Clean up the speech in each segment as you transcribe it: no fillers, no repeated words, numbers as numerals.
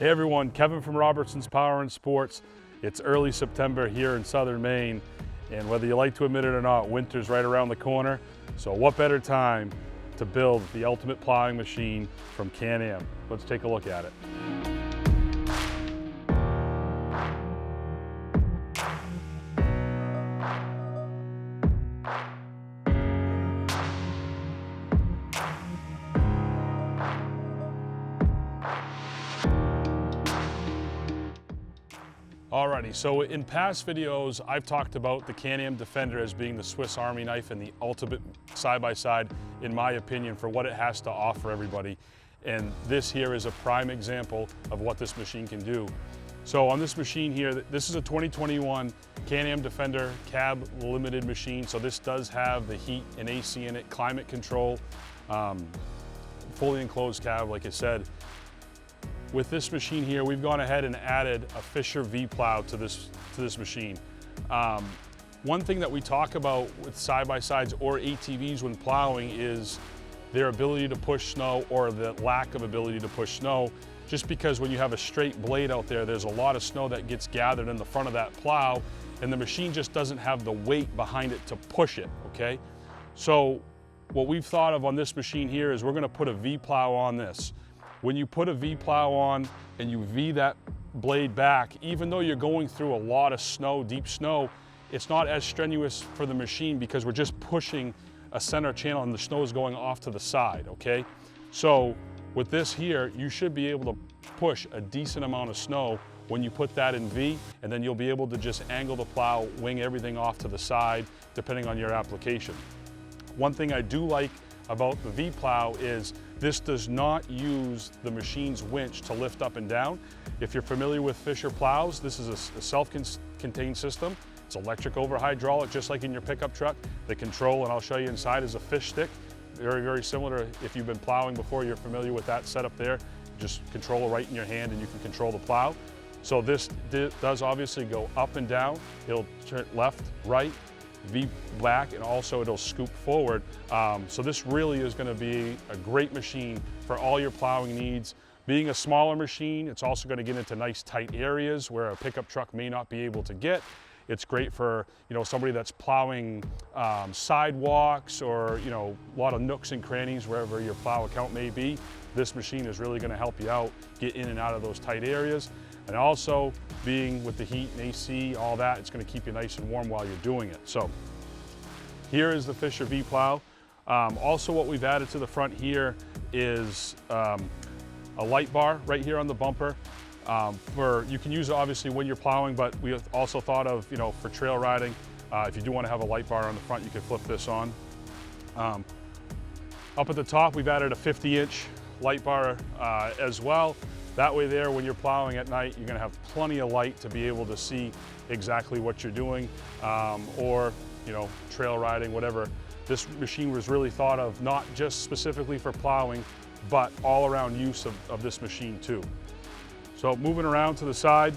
Hey everyone, Kevin from Robertson's Power and Sports. It's early September here in southern Maine, and whether you like to admit it or not, winter's right around the corner. So what better time to build the ultimate plowing machine from Can-Am? Let's take a look at it. Alrighty, so in past videos, I've talked about the Can-Am Defender as being the Swiss Army knife and the ultimate side-by-side, in my opinion, for what it has to offer everybody. And this here is a prime example of what this machine can do. So on this machine here, this is a 2021 Can-Am Defender cab limited machine. So this does have the heat and AC in it, climate control, fully enclosed cab, like I said. With this machine here, we've gone ahead and added a Fisher V-Plow to this machine. One thing that we talk about with side-by-sides or ATVs when plowing is their ability to push snow or the lack of ability to push snow, just because when you have a straight blade out there, there's a lot of snow that gets gathered in the front of that plow, and the machine just doesn't have the weight behind it to push it, okay? So what we've thought of on this machine here is we're gonna put a V-Plow on this. When you put a V-Plow on and you V that blade back, even though you're going through a lot of snow, deep snow, it's not as strenuous for the machine because we're just pushing a center channel and the snow is going off to the side, okay? So with this here, you should be able to push a decent amount of snow when you put that in V, and then you'll be able to just angle the plow, wing everything off to the side, depending on your application. One thing I do like about the V-Plow is this does not use the machine's winch to lift up and down. If you're familiar with Fisher plows, this is a self-contained system. It's electric over hydraulic, just like in your pickup truck. The control, and I'll show you inside, is a fish stick. Very, very similar to if you've been plowing before, you're familiar with that setup there. Just control it right in your hand and you can control the plow. So this does obviously go up and down. It'll turn left, right, V back, and also it'll scoop forward. So this really is going to be a great machine for all your plowing needs. Being a smaller machine, it's also going to get into nice tight areas where a pickup truck may not be able to get. It's great for, you know, somebody that's plowing sidewalks or, you know, a lot of nooks and crannies wherever your plow account may be. This machine is really going to help you out, get in and out of those tight areas. And also, being with the heat and AC, all that, it's going to keep you nice and warm while you're doing it. So here is the Fisher V-Plow. Also what we've added to the front here is a light bar right here on the bumper. You can use it obviously when you're plowing, but we also thought of, you know, for trail riding, if you do want to have a light bar on the front, you can flip this on. Up at the top, we've added a 50-inch light bar as well. That way there, when you're plowing at night, you're gonna have plenty of light to be able to see exactly what you're doing, or, you know, trail riding, whatever. This machine was really thought of not just specifically for plowing, but all around use of this machine too. So moving around to the side,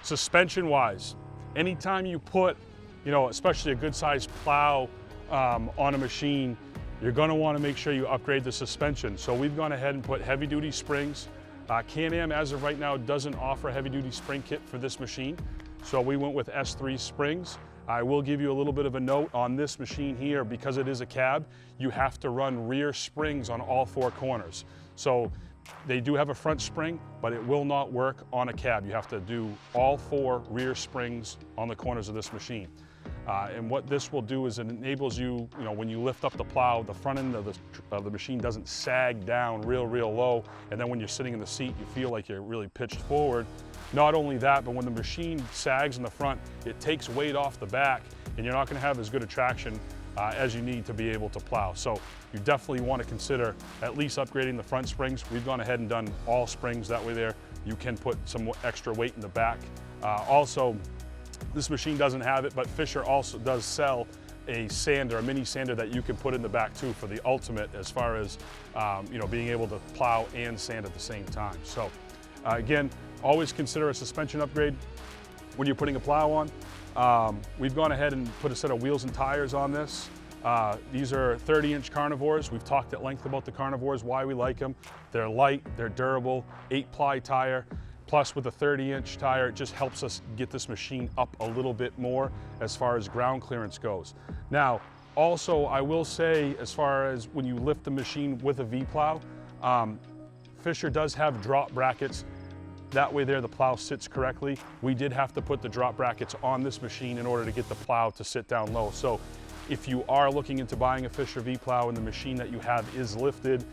suspension-wise, anytime you put, you know, especially a good-sized plow on a machine, you're going to want to make sure you upgrade the suspension. So we've gone ahead and put heavy-duty springs. Can-Am, as of right now, doesn't offer a heavy-duty spring kit for this machine. So we went with S3 springs. I will give you a little bit of a note on this machine here. Because it is a cab, you have to run rear springs on all four corners. So they do have a front spring, but it will not work on a cab. You have to do all four rear springs on the corners of this machine. And what this will do is it enables you, you know, when you lift up the plow, the front end of the machine doesn't sag down real low, and then when you're sitting in the seat, you feel like you're really pitched forward. Not only that, but when the machine sags in the front, it takes weight off the back, and you're not going to have as good a traction as you need to be able to plow. So you definitely want to consider at least upgrading the front springs. We've gone ahead and done all springs, that way there you can put some extra weight in the back. Also, this machine doesn't have it, but Fisher also does sell a sander, a mini sander that you can put in the back too for the ultimate as far as you know, being able to plow and sand at the same time. So again, always consider a suspension upgrade when you're putting a plow on. We've gone ahead and put a set of wheels and tires on this. These are 30-inch carnivores. We've talked at length about the carnivores, why we like them. They're light, they're durable, 8-ply tire. Plus with a 30-inch tire, it just helps us get this machine up a little bit more as far as ground clearance goes. Now, also I will say, as far as when you lift the machine with a V-plow, Fisher does have drop brackets. That way there the plow sits correctly. We did have to put the drop brackets on this machine in order to get the plow to sit down low. So if you are looking into buying a Fisher V-plow and the machine that you have is lifted,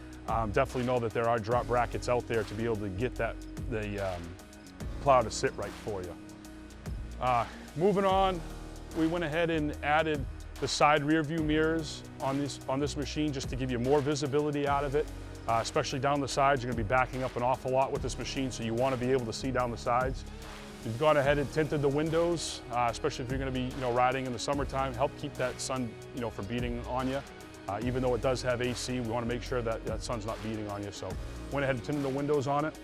definitely know that there are drop brackets out there to be able to get the plow to sit right for you. Moving on, we went ahead and added the side rear view mirrors on this machine just to give you more visibility out of it, especially down the sides. You're going to be backing up an awful lot with this machine, so you want to be able to see down the sides. We've gone ahead and tinted the windows, especially if you're going to be riding in the summertime, help keep that sun from beating on you. Even though it does have AC, we want to make sure that that sun's not beating on you. So went ahead and tinted the windows on it.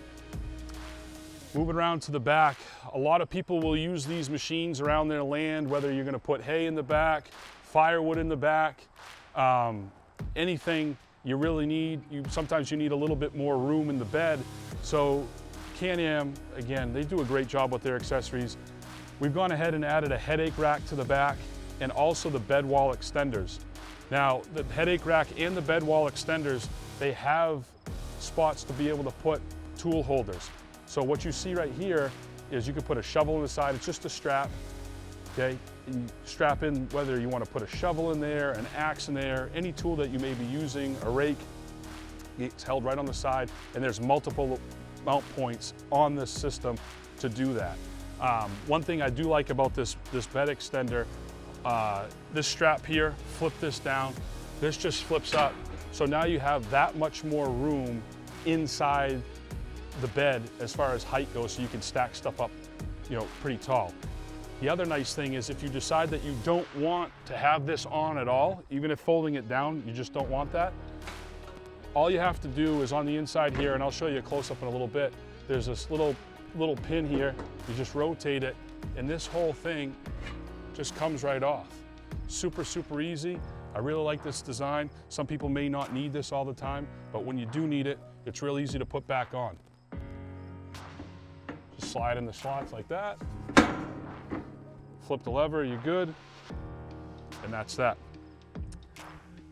Moving around to the back, a lot of people will use these machines around their land, whether you're going to put hay in the back, firewood in the back, anything you really need. Sometimes you need a little bit more room in the bed. So Can-Am, again, they do a great job with their accessories. We've gone ahead and added a headache rack to the back and also the bed wall extenders. Now, the headache rack and the bed wall extenders, they have spots to be able to put tool holders. So what you see right here is you can put a shovel on the side. It's just a strap, okay? And you strap in whether you want to put a shovel in there, an axe in there, any tool that you may be using, a rake. It's held right on the side, and there's multiple mount points on this system to do that. One thing I do like about this bed extender, this strap here, flip this down, this just flips up. So now you have that much more room inside the bed as far as height goes, so you can stack stuff up, pretty tall. The other nice thing is if you decide that you don't want to have this on at all, even if folding it down, you just don't want that, all you have to do is on the inside here, and I'll show you a close-up in a little bit, there's this little pin here. You just rotate it, and this whole thing just comes right off. Super, super easy. I really like this design. Some people may not need this all the time, but when you do need it, it's real easy to put back on. Just slide in the slots like that. Flip the lever, you're good. And that's that.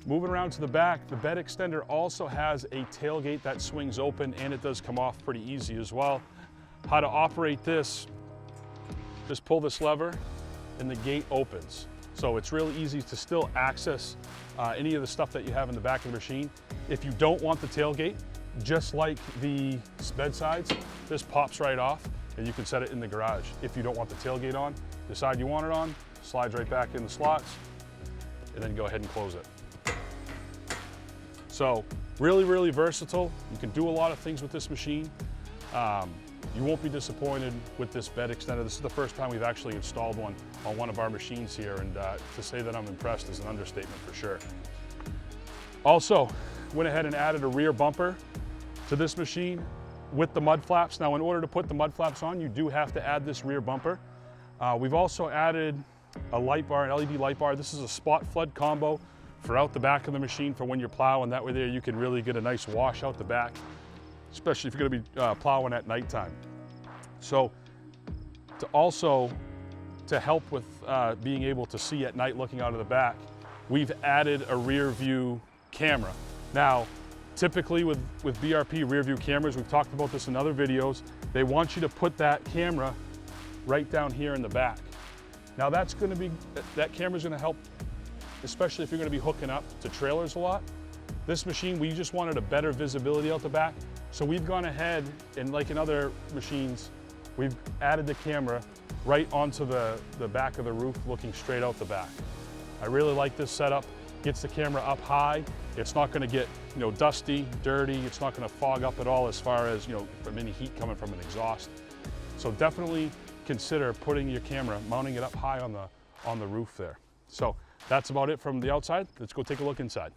Moving around to the back, the bed extender also has a tailgate that swings open, and it does come off pretty easy as well. How to operate this, just pull this lever and the gate opens. So it's really easy to still access any of the stuff that you have in the back of the machine. If you don't want the tailgate, just like the bed sides, this pops right off and you can set it in the garage. If you don't want the tailgate on, decide you want it on, slides right back in the slots, and then go ahead and close it. So really, really versatile. You can do a lot of things with this machine. You won't be disappointed with this bed extender. This is the first time we've actually installed one on one of our machines here, and to say that I'm impressed is an understatement for sure. Also, went ahead and added a rear bumper to this machine with the mud flaps. Now, in order to put the mud flaps on, you do have to add this rear bumper. We've also added a light bar, an LED light bar. This is a spot flood combo throughout the back of the machine for when you're plowing. That way there you can really get a nice wash out the back, especially if you're gonna be plowing at nighttime. So to help with being able to see at night looking out of the back, we've added a rear view camera. Now, typically with BRP rear view cameras, we've talked about this in other videos, they want you to put that camera right down here in the back. Now that camera's gonna help, especially if you're gonna be hooking up to trailers a lot. This machine, we just wanted a better visibility out the back. So we've gone ahead and, like in other machines, we've added the camera right onto the back of the roof looking straight out the back. I really like this setup. Gets the camera up high. It's not gonna get dusty, dirty. It's not gonna fog up at all as far as from any heat coming from an exhaust. So definitely consider putting your camera, mounting it up high on the roof there. So that's about it from the outside. Let's go take a look inside.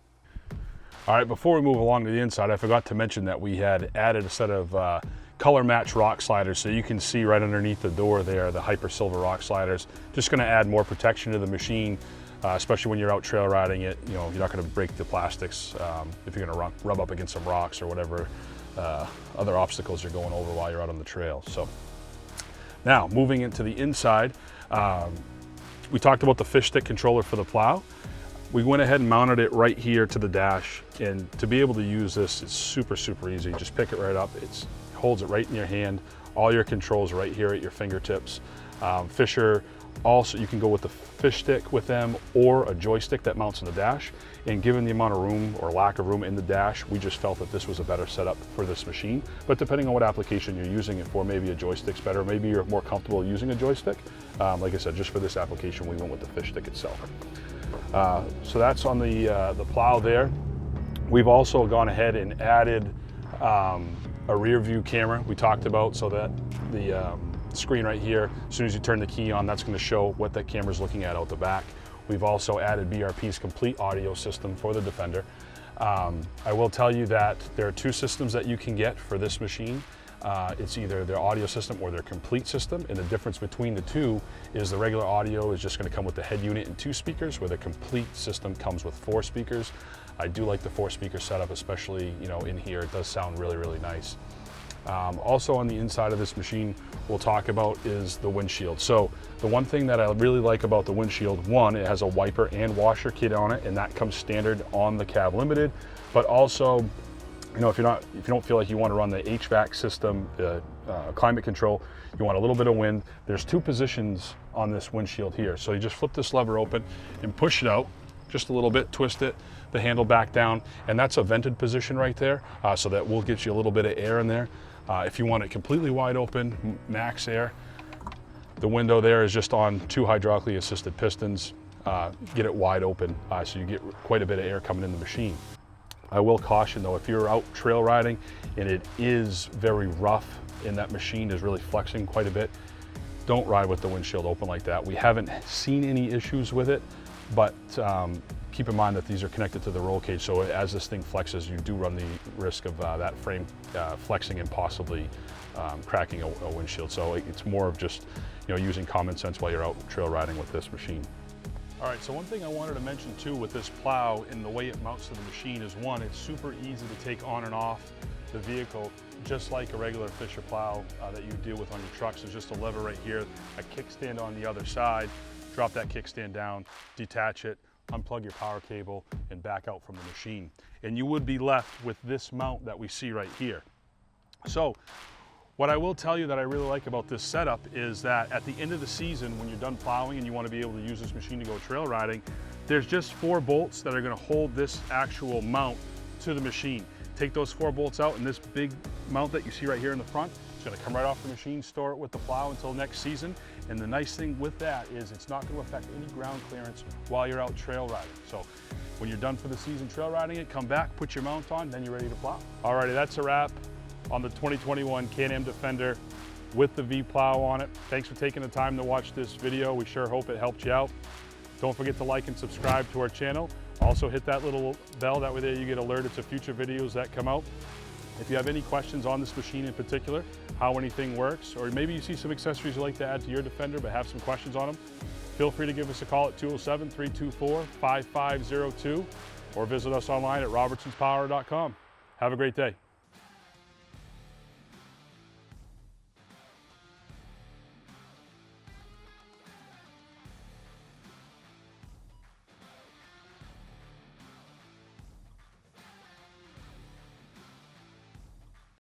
All right, before we move along to the inside, I forgot to mention that we had added a set of color match rock sliders, so you can see right underneath the door there, the Hyper Silver rock sliders. Just gonna add more protection to the machine. especially when you're out trail riding it. You know, you're not going to break the plastics if you're going to rub up against some rocks or whatever other obstacles you're going over while you're out on the trail. So now moving into the inside, we talked about the fish stick controller for the plow. We went ahead and mounted it right here to the dash, and to be able to use this, it's super, super easy. Just pick it right up. It holds it right in your hand. All your controls right here at your fingertips. Fisher, also you can go with the fish stick with them or a joystick that mounts in the dash. And given the amount of room or lack of room in the dash, we just felt that this was a better setup for this machine. But depending on what application you're using it for, maybe a joystick's better. Maybe you're more comfortable using a joystick. Like I said, just for this application, we went with the fish stick itself. So that's on the plow there. We've also gone ahead and added a rear view camera we talked about, so that the screen right here, as soon as you turn the key on, that's going to show what that camera's looking at out the back. We've also added BRP's complete audio system for the Defender. I will tell you that there are two systems that you can get for this machine. It's either their audio system or their complete system, and the difference between the two is the regular audio is just going to come with the head unit and 2 speakers, where the complete system comes with 4 speakers. I do like the 4-speaker setup, especially, you know, in here. It does sound really, really nice. Also on the inside of this machine we'll talk about is the windshield. So the one thing that I really like about the windshield, one, it has a wiper and washer kit on it, and that comes standard on the Cab Limited. But also, you know, if you don't feel like you want to run the HVAC system, climate control, you want a little bit of wind, there's 2 positions on this windshield here. So you just flip this lever open and push it out just a little bit, twist it, the handle back down, and that's a vented position right there, so that will get you a little bit of air in there. If you want it completely wide open, max air, the window there is just on 2 hydraulically assisted pistons. Get it wide open, so you get quite a bit of air coming in the machine. I will caution though, if you're out trail riding and it is very rough and that machine is really flexing quite a bit, don't ride with the windshield open like that. We haven't seen any issues with it, but keep in mind that these are connected to the roll cage, so as this thing flexes, you do run the risk of that frame flexing and possibly cracking a windshield. So it's more of just, you know, using common sense while you're out trail riding with this machine. All right, so one thing I wanted to mention too with this plow and the way it mounts to the machine is, one, it's super easy to take on and off the vehicle, just like a regular Fisher plow that you deal with on your trucks. There's just a lever right here, a kickstand on the other side. Drop that kickstand down, detach it, unplug your power cable, and back out from the machine. And you would be left with this mount that we see right here. So what I will tell you that I really like about this setup is that at the end of the season, when you're done plowing and you want to be able to use this machine to go trail riding, there's just 4 bolts that are going to hold this actual mount to the machine. Take those 4 bolts out, and this big mount that you see right here in the front, it's going to come right off the machine, store it with the plow until next season. And the nice thing with that is it's not going to affect any ground clearance while you're out trail riding. So when you're done for the season trail riding it, come back, put your mount on, then you're ready to plow. Alrighty, that's a wrap on the 2021 Can-Am Defender with the V-Plow on it. Thanks for taking the time to watch this video. We sure hope it helped you out. Don't forget to like and subscribe to our channel. Also hit that little bell, that way there you get alerted to future videos that come out. If you have any questions on this machine in particular, how anything works, or maybe you see some accessories you'd like to add to your Defender but have some questions on them, feel free to give us a call at 207-324-5502 or visit us online at robertsonspower.com. Have a great day.